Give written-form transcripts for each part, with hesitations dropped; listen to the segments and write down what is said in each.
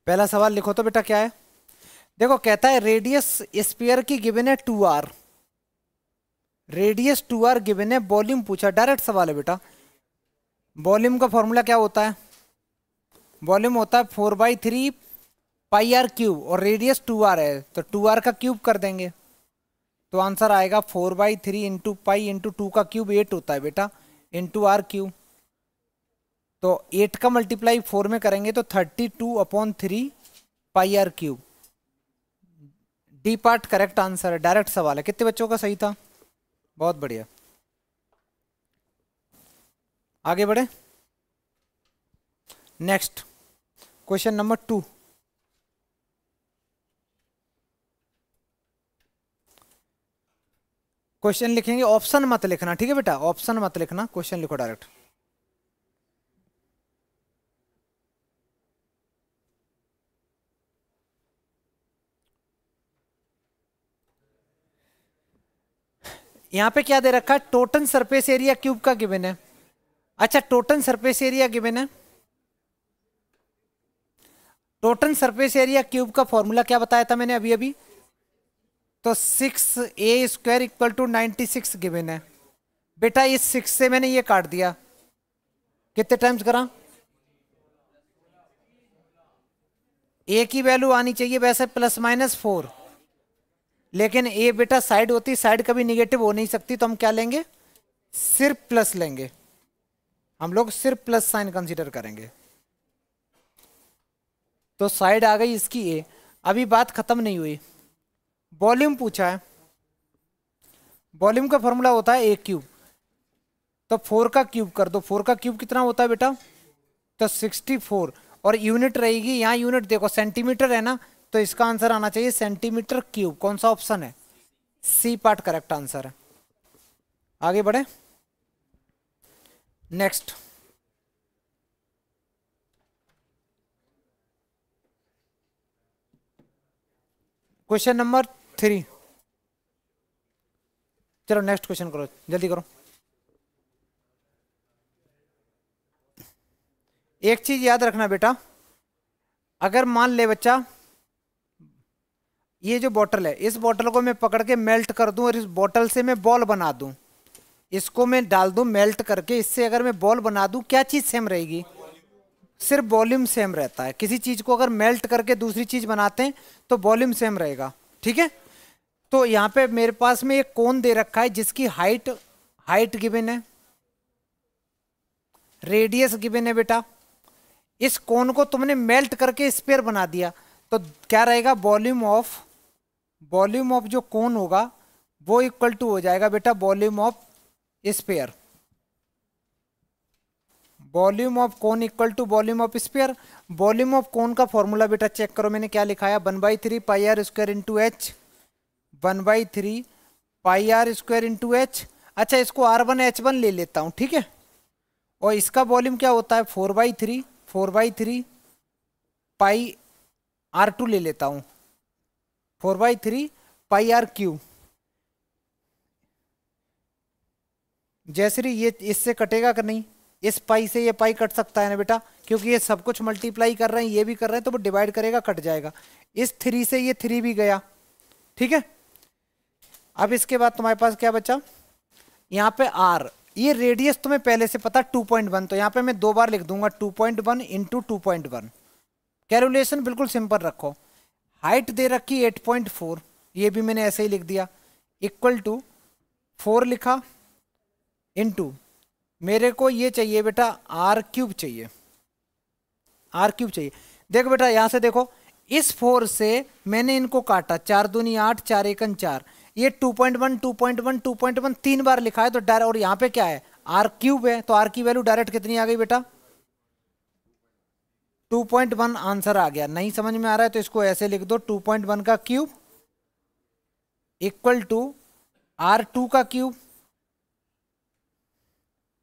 पहला सवाल लिखो तो बेटा क्या है। देखो कहता है रेडियस स्फीयर की गिवन है 2r, रेडियस 2r गिवन है, वॉल्यूम पूछा, डायरेक्ट सवाल है बेटा। वॉल्यूम का फॉर्मूला क्या होता है? वॉल्यूम होता है 4/3 पाई आर क्यूब, और रेडियस 2r है तो 2r का क्यूब कर देंगे, तो आंसर आएगा 4/3 इंटू पाई इंटू 2 का क्यूब 8 होता है बेटा, इंटू आर क्यूब। तो 8 का मल्टीप्लाई 4 में करेंगे तो 32/3 pi R cube. D part correct answer है, डायरेक्ट सवाल है। कितने बच्चों का सही था? बहुत बढ़िया। आगे बढ़े, नेक्स्ट क्वेश्चन नंबर 2। क्वेश्चन लिखेंगे, ऑप्शन मत लिखना, ठीक है बेटा, ऑप्शन मत लिखना, क्वेश्चन लिखो डायरेक्ट। यहां पे क्या दे रखा है? टोटल सरफेस एरिया क्यूब का गिवन है। अच्छा, टोटल सरफेस एरिया गिवन है। टोटल सरफेस एरिया क्यूब का फॉर्मूला क्या बताया था मैंने अभी अभी? तो 6a² इक्वल टू 96 गिवन है बेटा। इस 6 से मैंने ये काट दिया, कितने टाइम्स करा? ए की वैल्यू आनी चाहिए वैसे ±4, लेकिन ए बेटा साइड होती, साइड कभी निगेटिव हो नहीं सकती, तो हम क्या लेंगे? सिर्फ प्लस लेंगे, हम लोग सिर्फ प्लस साइन कंसीडर करेंगे। तो साइड आ गई इसकी ए। अभी बात खत्म नहीं हुई, वॉल्यूम पूछा है। वॉल्यूम का फॉर्मूला होता है ए क्यूब, तो 4 का क्यूब कर दो। 4 का क्यूब कितना होता है बेटा? तो 64, और यूनिट रहेगी यहाँ, यूनिट देखो सेंटीमीटर है ना, तो इसका आंसर आना चाहिए सेंटीमीटर क्यूब। कौन सा ऑप्शन है? सी पार्ट करेक्ट आंसर है। आगे बढ़े, नेक्स्ट क्वेश्चन नंबर 3। चलो नेक्स्ट क्वेश्चन करो, जल्दी करो। एक चीज याद रखना बेटा, अगर मान ले बच्चा ये जो बॉटल है, इस बॉटल को मैं पकड़ के मेल्ट कर दूं और इस बॉटल से मैं बॉल बना दूं, इसको मैं डाल दूं मेल्ट करके, इससे अगर मैं बॉल बना दूं, क्या चीज सेम रहेगी? सिर्फ वॉल्यूम सेम रहता है। किसी चीज को अगर मेल्ट करके दूसरी चीज बनाते हैं तो वॉल्यूम सेम रहेगा, ठीक है। तो यहाँ पे मेरे पास में एक कोन दे रखा है जिसकी हाइट हाइट गिवन है, रेडियस गिवन है बेटा। इस कोन को तुमने मेल्ट करके स्फीयर बना दिया, तो क्या रहेगा? वॉल्यूम ऑफ जो कोन होगा वो इक्वल टू हो जाएगा बेटा volume of sphere. Volume of cone equal to volume of sphere. Volume of cone का फॉर्मूला बेटा चेक करो, मैंने क्या लिखा है? 1/3 pi R square into H, 1/3 pi R square into H. अच्छा, इसको R1H1 ले लेता हूं, ठीक है। और इसका वॉल्यूम क्या होता है? 4/3 पाई R2 ले लेता हूं, 4/3 पाई आर क्यूब। जैसे ये इससे कटेगा कि नहीं? इस पाई से ये पाई कट सकता है ना बेटा, क्योंकि ये सब कुछ मल्टीप्लाई कर रहे हैं, ये भी कर रहे हैं, तो वो डिवाइड करेगा, कट जाएगा। इस 3 से ये 3 भी गया, ठीक है। अब इसके बाद तुम्हारे पास क्या बचा? यहाँ पे R, ये रेडियस तुम्हें पहले से पता 2.1, तो यहाँ पे मैं 2 बार लिख दूंगा 2.1 इंटू 2.1। कैलकुलेशन बिल्कुल सिंपल रखो। हाइट दे रखी 8.4, ये भी मैंने ऐसे ही लिख दिया, इक्वल टू 4 लिखा, इंटू मेरे को ये चाहिए बेटा R³ चाहिए, R³ चाहिए। देखो बेटा यहाँ से देखो, इस 4 से मैंने इनको काटा, 4 दूनी 8, 4 एकन 4, ये 2.1 2.1 2.1 3 बार लिखा है, तो डायरेक्ट, और यहाँ पे क्या है? R³ है, तो R की वैल्यू डायरेक्ट कितनी आ गई बेटा? 2.1 आंसर आ गया। नहीं समझ में आ रहा है तो इसको ऐसे लिख दो, 2.1 का क्यूब इक्वल टू R2 का क्यूब।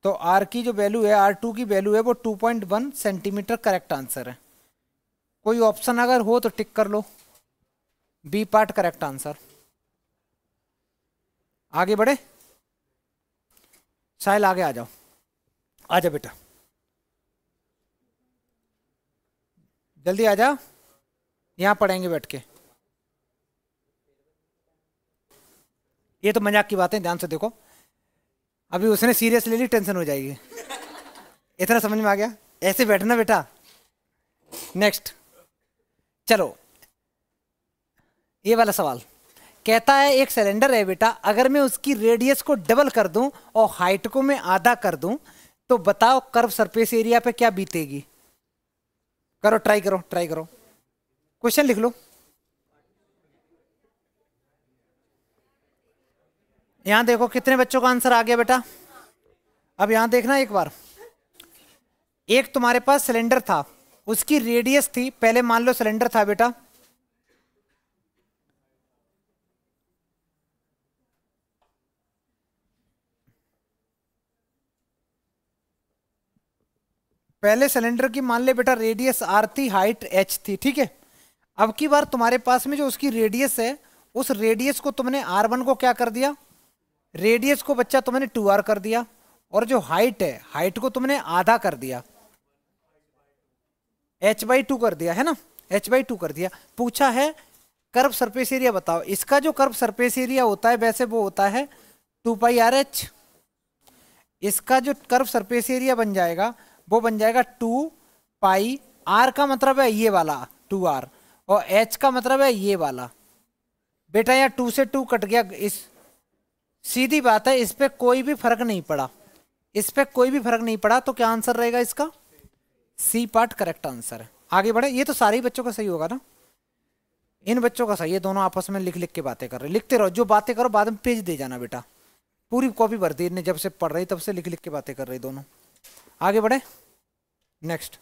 तो R की जो वैल्यू है, R2 की वैल्यू है वो 2.1 सेंटीमीटर, करेक्ट आंसर है। कोई ऑप्शन अगर हो तो टिक कर लो, बी पार्ट करेक्ट आंसर। आगे बढ़े, साहिल आगे आ जाओ, आ जा बेटा, जल्दी आ जा। यहाँ पढ़ेंगे बैठ के। ये तो मजाक की बात है, ध्यान से देखो। अभी उसने सीरियस ले ली, टेंशन हो जाएगी। इतना समझ में आ गया? ऐसे बैठना बेटा। नेक्स्ट चलो, ये वाला सवाल कहता है एक सिलेंडर है बेटा, अगर मैं उसकी रेडियस को डबल कर दूं और हाइट को मैं आधा कर दूं तो बताओ कर्व सरफेस एरिया पे क्या बीतेगी। करो, ट्राई करो, ट्राई करो, क्वेश्चन लिख लो। यहां देखो कितने बच्चों का आंसर आ गया बेटा। अब यहां देखना एक बार, एक तुम्हारे पास सिलेंडर था, उसकी रेडियस थी, पहले मान लो सिलेंडर था बेटा, पहले सिलेंडर की मान ले बेटा रेडियस आर थी, हाइट एच थी, ठीक है। अब की बार तुम्हारे पास में जो उसकी रेडियस है, उस रेडियस को तुमने आर वन को क्या कर दिया, रेडियस को बच्चा तुमने टू आर कर दिया, और जो हाइट है, हाइट को तुमने आधा कर दिया, एच बाई टू कर दिया, है ना, एच बाई टू कर दिया। पूछा है कर्व सरफेस एरिया बताओ। इसका जो कर्व सरफेस एरिया होता है वैसे वो होता है 2πr/h। इसका जो कर्व सरफेस एरिया बन जाएगा वो बन जाएगा 2π। आर का मतलब है ये वाला 2r, और एच का मतलब है ये वाला। बेटा यहाँ 2 से 2 कट गया, इस सीधी बात है, इस पे कोई भी फर्क नहीं पड़ा, इस पे कोई भी फर्क नहीं पड़ा, तो क्या आंसर रहेगा इसका, सी पार्ट करेक्ट आंसर है। आगे बढ़े, ये तो सारे ही बच्चों का सही होगा ना, इन बच्चों का सही है, दोनों आपस में लिख लिख के बातें कर रहे, लिखते रहो, जो बातें करो बाद में पेज दे जाना बेटा। पूरी कॉपी भर दी इन्हें, जब से पढ़ रही तब से लिख लिख के बातें कर रही दोनों। आगे बढ़े, next,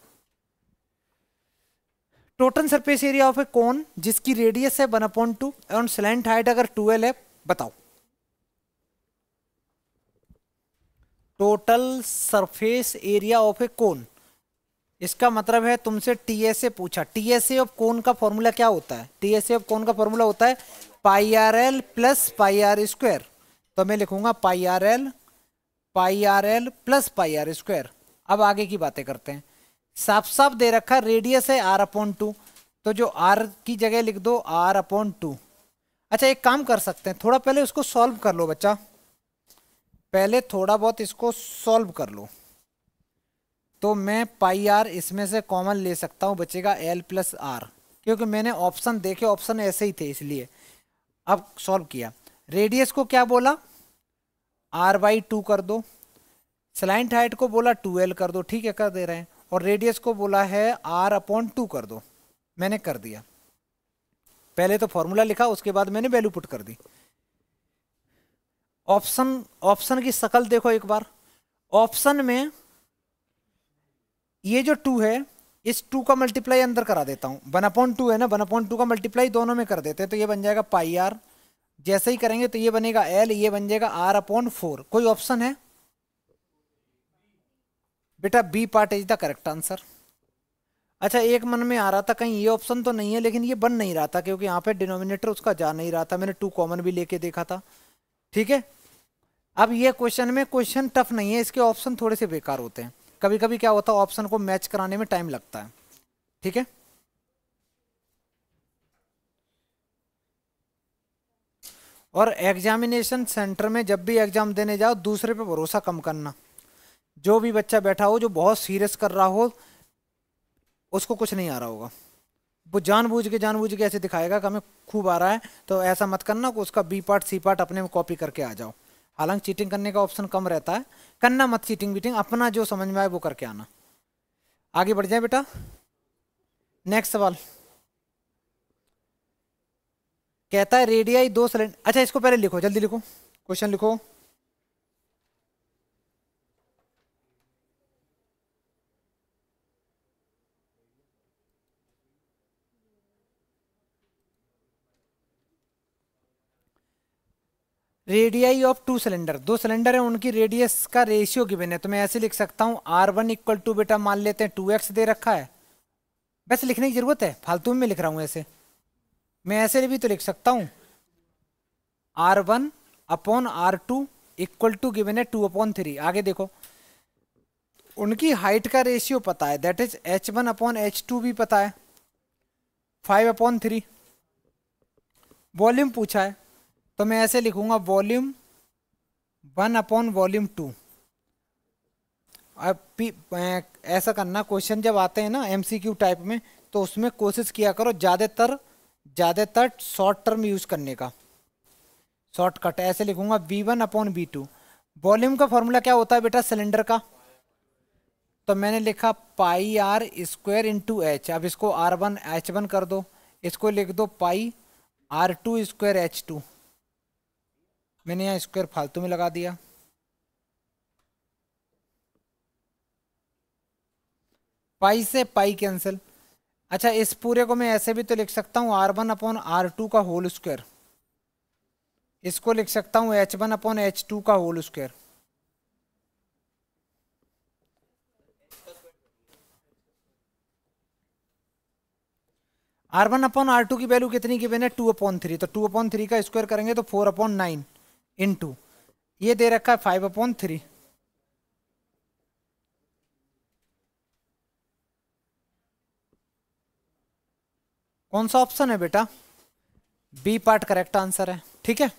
total surface area of a cone जिसकी रेडियस है 1/2 और स्लैंट हाइट अगर 12 है, बताओ। Total surface area of a कोन, इसका मतलब है तुमसे टीएसए पूछा। टीएसए ऑफ कोन का फॉर्मूला क्या होता है, टीएसए ऑफ कोन का फॉर्मूला होता है πrl प्लस πr²। तो मैं लिखूंगा πrl प्लस πr²। अब आगे की बातें करते हैं। साफ साफ दे रखा रेडियस है r/2, तो जो r की जगह लिख दो r/2। अच्छा एक काम कर सकते हैं, थोड़ा पहले उसको सॉल्व कर लो बच्चा, पहले थोड़ा बहुत इसको सॉल्व कर लो। तो मैं πr इसमें से कॉमन ले सकता हूँ, बचेगा l प्लस r, क्योंकि मैंने ऑप्शन देखे, ऑप्शन ऐसे ही थे इसलिए। अब सॉल्व किया, रेडियस को क्या बोला r/2 कर दो, स्लैंट हाइट को बोला 2l कर दो, ठीक है कर दे रहे हैं, और रेडियस को बोला है r/2 कर दो, मैंने कर दिया। पहले तो फॉर्मूला लिखा, उसके बाद मैंने वैल्यू पुट कर दी। ऑप्शन की शकल देखो एक बार। ऑप्शन में ये जो 2 है, इस 2 का मल्टीप्लाई अंदर करा देता हूं, 1/2 है ना, 1/2 का मल्टीप्लाई दोनों में कर देते हैं, तो ये बन जाएगा πr। जैसे ही करेंगे तो ये बनेगा l, ये बन जाएगा r/4। कोई ऑप्शन है बेटा, B part is the correct answer. अच्छा एक मन में आ रहा था कहीं ये ऑप्शन तो नहीं है, लेकिन ये बन नहीं रहा था क्योंकि यहाँ पे डिनोमिनेटर उसका जा नहीं रहा था, मैंने 2 कॉमन भी लेके देखा था, ठीक है। अब ये क्वेश्चन में, क्वेश्चन टफ नहीं है, इसके ऑप्शन थोड़े से बेकार होते हैं, कभी कभी क्या होता है ऑप्शन को मैच कराने में टाइम लगता है, ठीक है। और एग्जामिनेशन सेंटर में जब भी एग्जाम देने जाओ दूसरे पे भरोसा कम करना। जो भी बच्चा बैठा हो जो बहुत सीरियस कर रहा हो, उसको कुछ नहीं आ रहा होगा, वो जानबूझ के ऐसे दिखाएगा कि हमें खूब आ रहा है, तो ऐसा मत करना कि उसका बी पार्ट सी पार्ट अपने में कॉपी करके आ जाओ। हालांकि चीटिंग करने का ऑप्शन कम रहता है, करना मत चीटिंग बीटिंग, अपना जो समझ में आए वो करके आना। आगे बढ़ जाए बेटा, नेक्स्ट सवाल कहता है रेडियाई 2 सिलेंडर। अच्छा इसको पहले लिखो, जल्दी लिखो, क्वेश्चन लिखो। रेडियाई ऑफ 2 सिलेंडर, 2 सिलेंडर है, उनकी रेडियस का रेशियो गिवन है, तो मैं ऐसे लिख सकता हूं r1 इक्वल टू बेटा मान लेते हैं 2x दे रखा है, वैसे लिखने की जरूरत है, फालतू में लिख रहा हूं ऐसे, मैं ऐसे भी तो लिख सकता हूं r1/r2 इक्वल टू गिवन है 2/3। आगे देखो, उनकी हाइट का रेशियो पता है, दैट इज h1/h2 भी पता है, 5/3। वॉल्यूम पूछा है तो मैं ऐसे लिखूंगा वॉल्यूम 1/वॉल्यूम 2। अब ऐसा करना, क्वेश्चन जब आते हैं ना एमसीक्यू टाइप में, तो उसमें कोशिश किया करो ज़्यादातर शॉर्ट टर्म यूज करने का, शॉर्टकट। ऐसे लिखूंगा V1/V2। वॉल्यूम का फॉर्मूला क्या होता है बेटा सिलेंडर का? तो मैंने लिखा पाई आर स्क्वायर इंटू एच। अब इसको R1H1 कर दो, इसको लिख दो पाई R2 स्क्वायर H2। मैंने यहाँ स्क्वायर फालतू में लगा दिया। पाई से पाई कैंसिल। अच्छा, इस पूरे को मैं ऐसे भी तो लिख सकता हूँ R1/R2 का होल स्क्वायर। इसको लिख सकता हूँ H1/H2 का होल स्क्वायर। R1/R2 की वैल्यू कितनी गिवन है? 2/3। तो 2/3 का स्क्वायर करेंगे तो 4/9 इंटू ये दे रखा है 5/3। कौन सा ऑप्शन है बेटा? बी पार्ट करेक्ट आंसर है। ठीक है।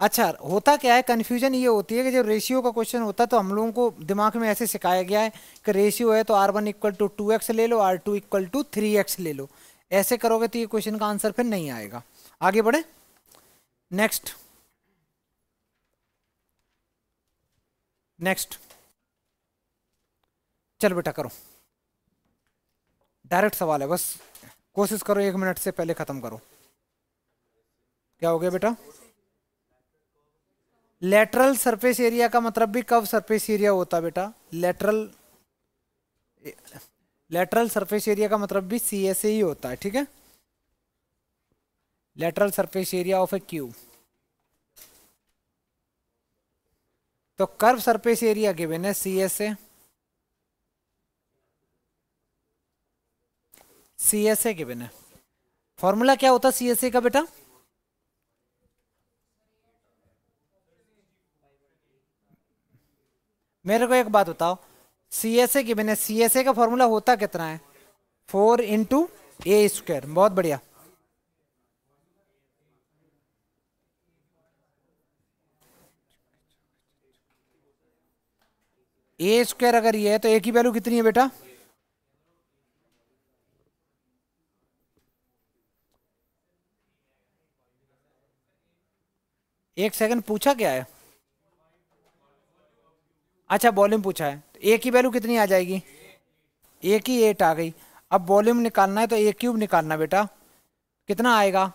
अच्छा, होता क्या है, कंफ्यूजन ये होती है कि जब रेशियो का क्वेश्चन होता है तो हम लोगों को दिमाग में ऐसे सिखाया गया है कि रेशियो है तो R1 = 2x ले लो, R2 = 3x ले लो। ऐसे करोगे तो ये क्वेश्चन का आंसर फिर नहीं आएगा। आगे बढ़े, नेक्स्ट चल बेटा करो, डायरेक्ट सवाल है, बस कोशिश करो 1 मिनट से पहले खत्म करो। क्या हो गया बेटा? लेटरल सरफेस एरिया का मतलब भी कर्व सरफेस एरिया होता है बेटा। लेटरल सरफेस एरिया का मतलब भी CSA ही होता है। ठीक है, lateral surface area of A cube. तो कर्व सरफेस एरिया गिवन है CSA गिवन है। फॉर्मूला क्या होता है CSA का बेटा? मेरे को एक बात बताओ, CSA गिवन है, CSA का फॉर्मूला होता कितना है? 4 × A²। बहुत बढ़िया। A² अगर ये है तो A की वैल्यू कितनी है बेटा? एक सेकंड, पूछा क्या है? अच्छा, वॉल्यूम पूछा है। तो A की वैल्यू कितनी आ जाएगी? A की 8 आ गई। अब वॉल्यूम निकालना है तो A³ निकालना बेटा। कितना आएगा?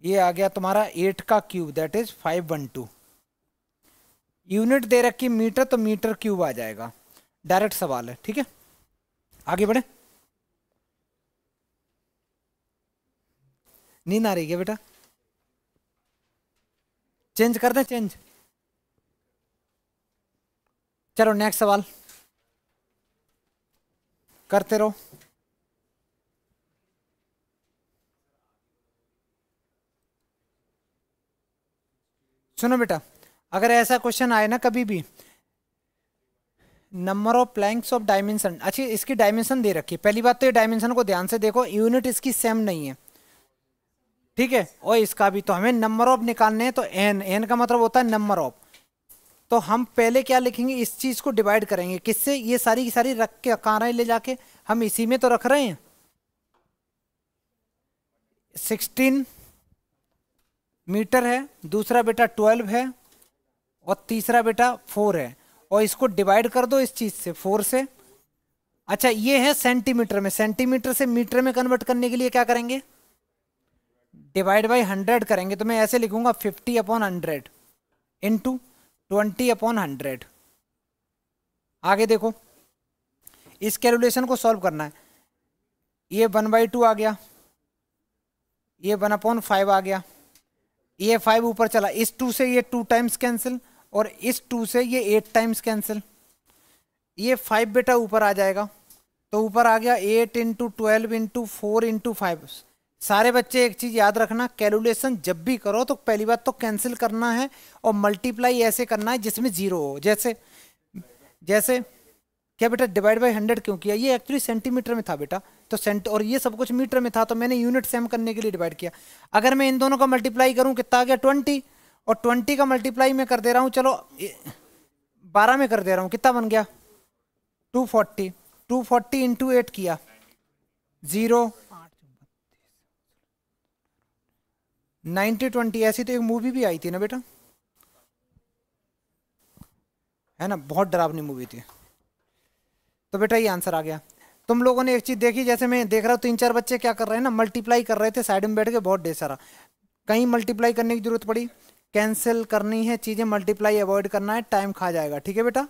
ये आ गया तुम्हारा 8 का क्यूब, दैट इज 512। यूनिट दे रखी मीटर, तो मीटर क्यूब आ जाएगा। डायरेक्ट सवाल है। ठीक है, आगे बढ़े। नींद आ रही है बेटा? चेंज कर दे, चेंज। चलो नेक्स्ट सवाल करते रहो। सुनो बेटा, अगर ऐसा क्वेश्चन आए ना कभी भी, number of Planck's of dimension. अच्छी, इसकी डायमेंशन दे रखी है। पहली बात तो ये डायमेंशन को ध्यान से देखो, यूनिट इसकी सेम नहीं है। ठीक है, और इसका भी। तो हमें नंबर ऑफ निकालने हैं तो n का मतलब होता है नंबर ऑफ। तो हम पहले क्या लिखेंगे, इस चीज को डिवाइड करेंगे किससे? ये सारी की सारी रख के कहाँ ले जाके, हम इसी में तो रख रहे हैं। 16 मीटर है, दूसरा बेटा 12 है, और तीसरा बेटा 4 है। और इसको डिवाइड कर दो इस चीज से, 4 से। अच्छा, ये है सेंटीमीटर में, सेंटीमीटर से मीटर में कन्वर्ट करने के लिए क्या करेंगे? डिवाइड बाई 100 करेंगे। तो मैं ऐसे लिखूंगा 50/100 इंटू 20/100। आगे देखो, इस कैलकुलेशन को सॉल्व करना है। ये 1/2 आ गया, ये 1/5 आ गया, ये 5 ऊपर चला, इस 2 से ये 2 टाइम्स कैंसिल, और इस 2 से ये 8 टाइम्स कैंसिल। ये 5 बेटा ऊपर आ जाएगा, तो ऊपर आ गया 8 × 12 × 4 × 5। सारे बच्चे एक चीज याद रखना, कैलकुलेशन जब भी करो तो पहली बात तो कैंसिल करना है, और मल्टीप्लाई ऐसे करना है जिसमें जीरो हो। जैसे जैसे क्या बेटा डिवाइड बाय 100 क्यों किया, ये एक्चुअली सेंटीमीटर में था बेटा, तो सेंट और ये सब कुछ मीटर में था, तो मैंने यूनिट सेम करने के लिए डिवाइड किया। अगर मैं इन दोनों का मल्टीप्लाई करूं कितना आ गया 20, और 20 का मल्टीप्लाई मैं कर दे रहा हूं, चलो 12 में कर दे रहा हूं, कितना बन गया 240। 240 इंटू 8 किया 0 90 20। ऐसी तो एक मूवी भी आई थी ना बेटा, है ना, बहुत डरावनी मूवी थी। तो बेटा ये आंसर आ गया। तुम लोगों ने एक चीज देखी, जैसे मैं देख रहा हूँ 3-4 बच्चे क्या कर रहे हैं ना, मल्टीप्लाई कर रहे थे साइड में बैठ के बहुत ढेर सारा। कहीं मल्टीप्लाई करने की जरूरत पड़ी, कैंसिल करनी है चीजें, मल्टीप्लाई अवॉइड करना है, टाइम खा जाएगा, ठीक है बेटा,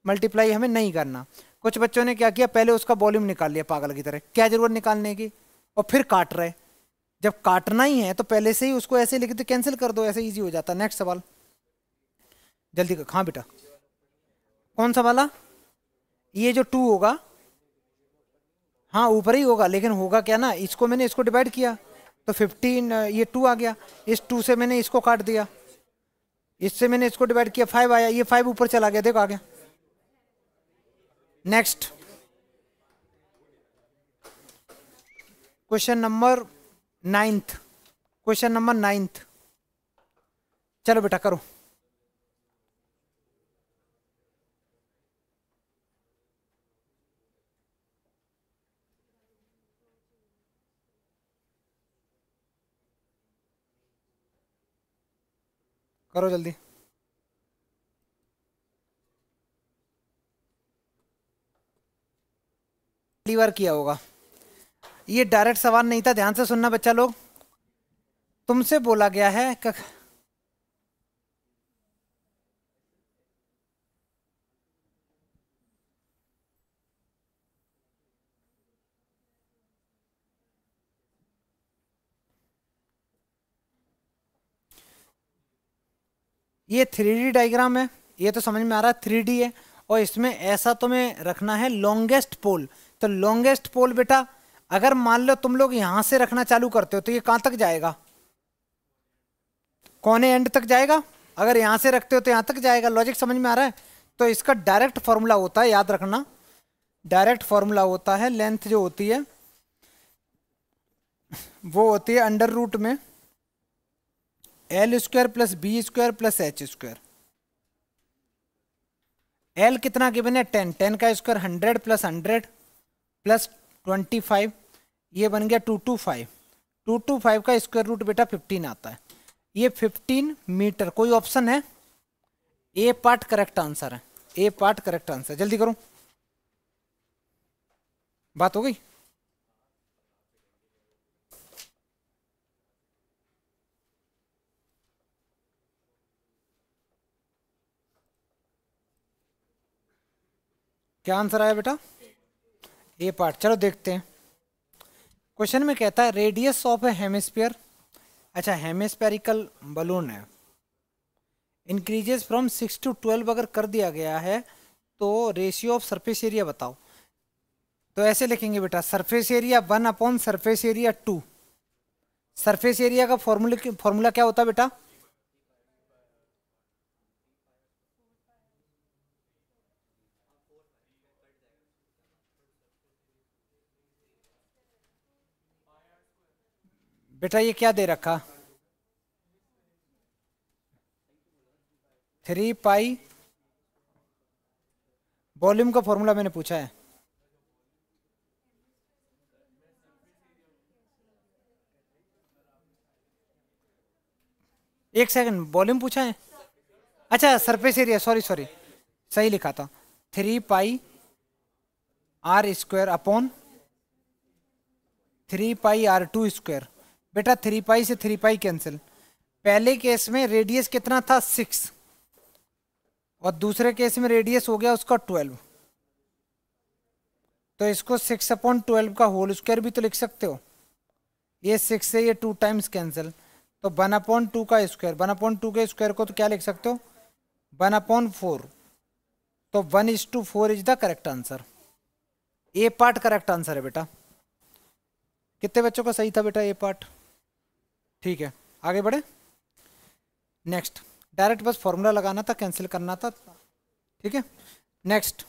मल्टीप्लाई हमें नहीं करना। कुछ बच्चों ने क्या किया, पहले उसका वॉल्यूम निकाल लिया पागल की तरह, क्या जरूरत निकालने की, और फिर काट रहे। जब काटना ही है तो पहले से ही उसको ऐसे लिख दे, कैंसिल कर दो, ऐसे इजी हो जाता। नेक्स्ट सवाल जल्दी कर। हाँ बेटा कौन सा वाला, ये जो 2 होगा, हाँ ऊपर ही होगा, लेकिन होगा क्या ना, इसको मैंने इसको डिवाइड किया तो 15, ये 2 आ गया, इस 2 से मैंने इसको काट दिया, इससे मैंने इसको डिवाइड किया 5 आया, ये 5 ऊपर चला गया, देखो आ गया। Next question number 9th, question number 9th, चलो बेटा करो। करो जल्दी। पहली बार किया होगा, ये डायरेक्ट सवाल नहीं था, ध्यान से सुनना बच्चा लोग। तुमसे बोला गया है ये 3D डायग्राम है, ये तो समझ में आ रहा है 3D है, और इसमें ऐसा तुम्हें रखना है लॉन्गेस्ट पोल। तो लॉन्गेस्ट पोल बेटा, अगर मान लो तुम लोग यहां से रखना चालू करते हो तो ये कहां तक जाएगा, कोने एंड तक जाएगा। अगर यहां से रखते हो तो यहां तक जाएगा, लॉजिक समझ में आ रहा है। तो इसका डायरेक्ट फॉर्मूला होता है, याद रखना, डायरेक्ट फॉर्मूला होता है, लेंथ जो होती है वो होती है अंडर रूट में L² plus B² plus H²। L कितना गिवन है 10, 10 का स्क्वायर 100 प्लस 100 प्लस 25, ये बन गया 225। 225 का स्क्वायर रूट बेटा 15 आता है, ये 15 मीटर। कोई ऑप्शन है, ए पार्ट करेक्ट आंसर है, ए पार्ट करेक्ट आंसर। जल्दी करो, बात हो गई। क्या आंसर आया बेटा, ए पार्ट। चलो देखते हैं, क्वेश्चन में कहता है रेडियस ऑफ ए हेमिस्फीयर, अच्छा हेमिस्फेरिकल बलून है, इंक्रीजेस फ्रॉम 6 to 12 अगर कर दिया गया है तो रेशियो ऑफ सरफेस एरिया बताओ। तो ऐसे लिखेंगे बेटा, surface area 1 upon surface area 2। Surface area का फॉर्मूला क्या होता है बेटा, बेटा ये क्या दे रखा, 3 पाई, वॉल्यूम का फॉर्मूला मैंने पूछा है। एक सेकंड, वॉल्यूम पूछा है, अच्छा सरफेस एरिया, सॉरी सॉरी सही लिखा था, 3 पाई R² अपॉन 3 पाई R² बेटा 3 पाई से 3 पाई कैंसिल। पहले केस में रेडियस कितना था 6, और दूसरे केस में रेडियस हो गया उसका 12, तो इसको 6/12 का होल स्क्वायर भी तो लिख सकते हो। ये 6 से ये 2 टाइम्स कैंसिल, तो 1/2 का स्क्वायर, 1/2 के स्क्वायर को तो क्या लिख सकते हो 1/4, तो 1:4 is the correct answer. A part correct answer है बेटा। कितने बच्चों का सही था बेटा ए पार्ट, ठीक है आगे बढ़े। नेक्स्ट, डायरेक्ट बस फॉर्मूला लगाना था, कैंसिल करना था, ठीक है। नेक्स्ट